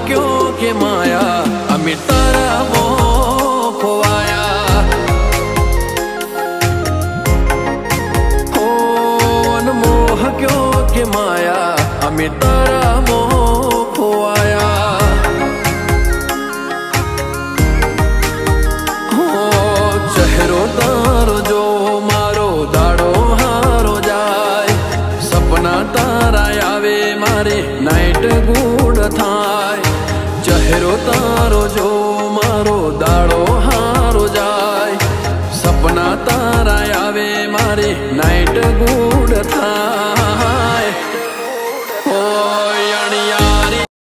क्यों के माया अमी तारा मोह खोवाया हो अनमोह क्यों के माया अमी तारा मोह खोवाया हो चेहरो तारो जो मारो दाड़ो हारो जाए सपना तारा आवे मारे नाइट गुड थाय चेहरो तारो जो मारो दाड़ो हारो जाए सपना तारा आवे मारे नाइट गुड थाय।